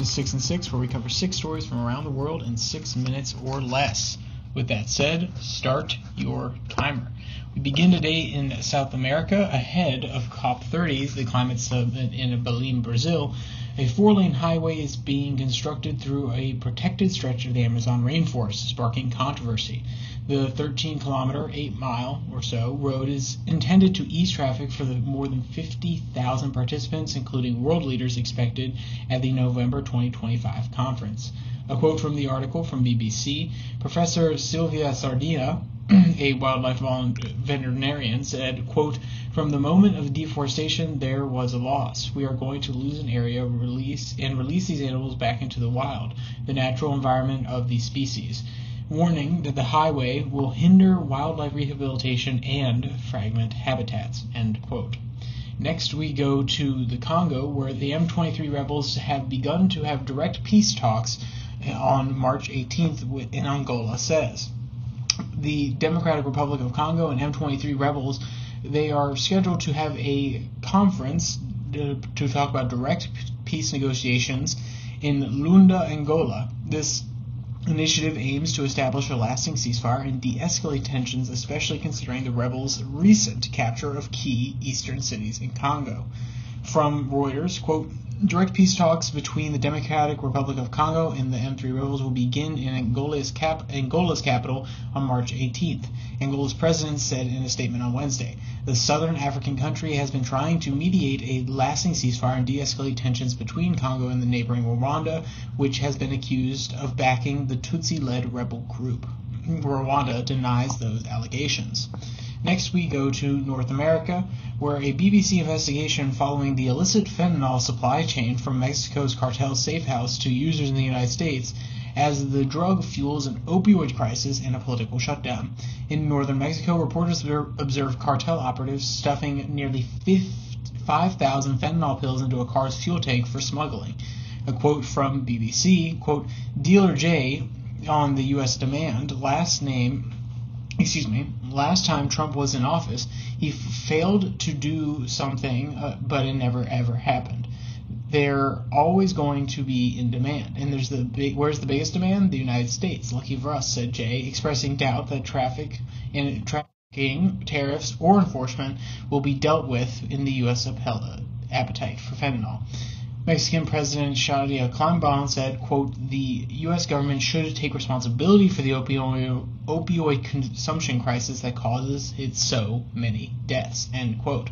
to 6 and 6, where we cover 6 stories from around the world in 6 minutes or less. With that said, start your timer. We begin today in South America ahead of COP30, the climate summit in Belém, Brazil. A 4-lane highway is being constructed through a protected stretch of the Amazon rainforest, sparking controversy. The 13-kilometer, 8-mile or so, road is intended to ease traffic for the more than 50,000 participants, including world leaders expected at the November 2025 conference. A quote from the article from BBC, Professor Silvia Sardina, a wildlife veterinarian, said, quote, "From the moment of deforestation, there was a loss. We are going to lose an area, release these animals back into the wild, the natural environment of these species. Warning that the highway will hinder wildlife rehabilitation and fragment habitats," end quote. Next, we go to the Congo, where the M23 rebels have begun to have direct peace talks on March 18th in Angola, says. The Democratic Republic of Congo and M23 rebels, they are scheduled to have a conference to talk about direct peace negotiations in Luanda, Angola. This initiative aims to establish a lasting ceasefire and de-escalate tensions, especially considering the rebels' recent capture of key eastern cities in Congo. From Reuters, quote, "Direct peace talks between the Democratic Republic of Congo and the M3 rebels will begin in Angola's capital on March 18th, Angola's president said in a statement on Wednesday. The southern African country has been trying to mediate a lasting ceasefire and de-escalate tensions between Congo and the neighboring Rwanda, which has been accused of backing the Tutsi-led rebel group. Rwanda denies those allegations. Next, we go to North America, where a BBC investigation following the illicit fentanyl supply chain from Mexico's cartel safe house to users in the United States as the drug fuels an opioid crisis and a political shutdown. In northern Mexico, reporters observed cartel operatives stuffing nearly 5,000 fentanyl pills into a car's fuel tank for smuggling. A quote from BBC, quote, "Dealer J on the U.S. demand, last time Trump was in office, he failed to do something, but it never ever happened. They're always going to be in demand. And where's the biggest demand? The United States. Lucky for us," said Jay, expressing doubt that trafficking, tariffs, or enforcement will be dealt with in the U.S. appetite for fentanyl. Mexican President Claudia Sheinbaum said, quote, "The U.S. government should take responsibility for the opioid consumption crisis that causes so many deaths," end quote.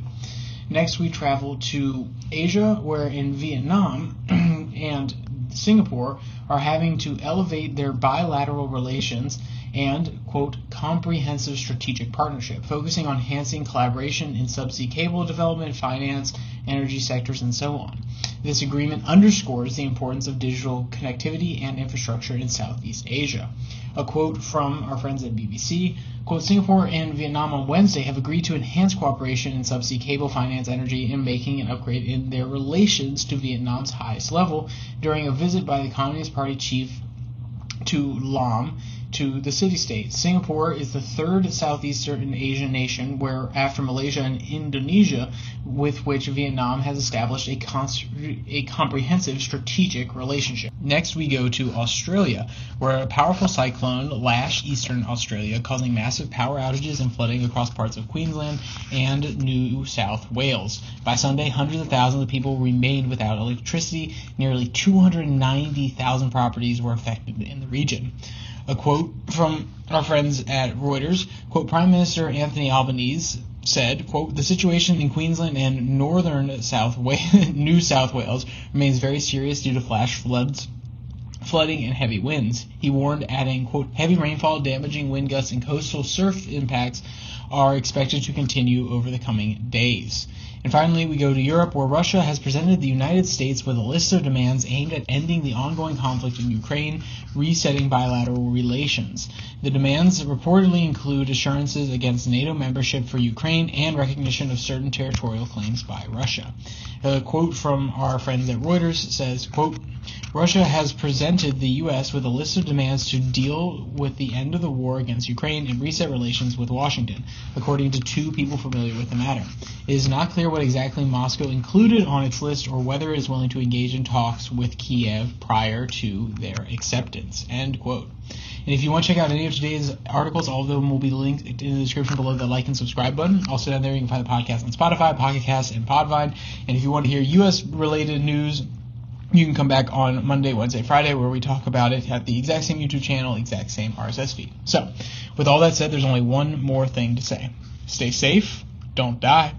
Next, we travel to Asia, where in Vietnam and Singapore are having to elevate their bilateral relations and, quote, "comprehensive strategic partnership," focusing on enhancing collaboration in subsea cable development, finance, energy sectors, and so on. This agreement underscores the importance of digital connectivity and infrastructure in Southeast Asia. A quote from our friends at BBC, quote, "Singapore and Vietnam on Wednesday have agreed to enhance cooperation in subsea cable, finance, energy, and making an upgrade in their relations to Vietnam's highest level during a visit by the Communist Party chief to Laos to the city-state. Singapore is the third Southeastern Asian nation where, after Malaysia and Indonesia, with which Vietnam has established a comprehensive strategic relationship. Next, we go to Australia, where a powerful cyclone lashed eastern Australia, causing massive power outages and flooding across parts of Queensland and New South Wales. By Sunday, hundreds of thousands of people remained without electricity. Nearly 290,000 properties were affected in the region. A quote from our friends at Reuters, quote, Prime Minister Anthony Albanese said, quote, "The situation in Queensland and northern New South Wales remains very serious due to flash floods, flooding, and heavy winds." He warned, adding, quote, "Heavy rainfall, damaging wind gusts, and coastal surf impacts are expected to continue over the coming days." And finally, we go to Europe, where Russia has presented the United States with a list of demands aimed at ending the ongoing conflict in Ukraine, resetting bilateral relations. The demands reportedly include assurances against NATO membership for Ukraine and recognition of certain territorial claims by Russia. A quote from our friends at Reuters says, quote, "Russia has presented the U.S. with a list of demands to deal with the end of the war against Ukraine and reset relations with Washington, according to two people familiar with the matter. It is not clear what exactly Moscow included on its list or whether it is willing to engage in talks with Kiev prior to their acceptance. End quote. And if you want to check out any of today's articles, all of them will be linked in the description below the like and subscribe button. Also down there you can find the podcast on Spotify, Pocket Cast, and Podvine. And if you want to hear U.S.-related news, you can come back on Monday, Wednesday, Friday, where we talk about it at the exact same YouTube channel, exact same RSS feed. So, with all that said, there's only one more thing to say. Stay safe, don't die.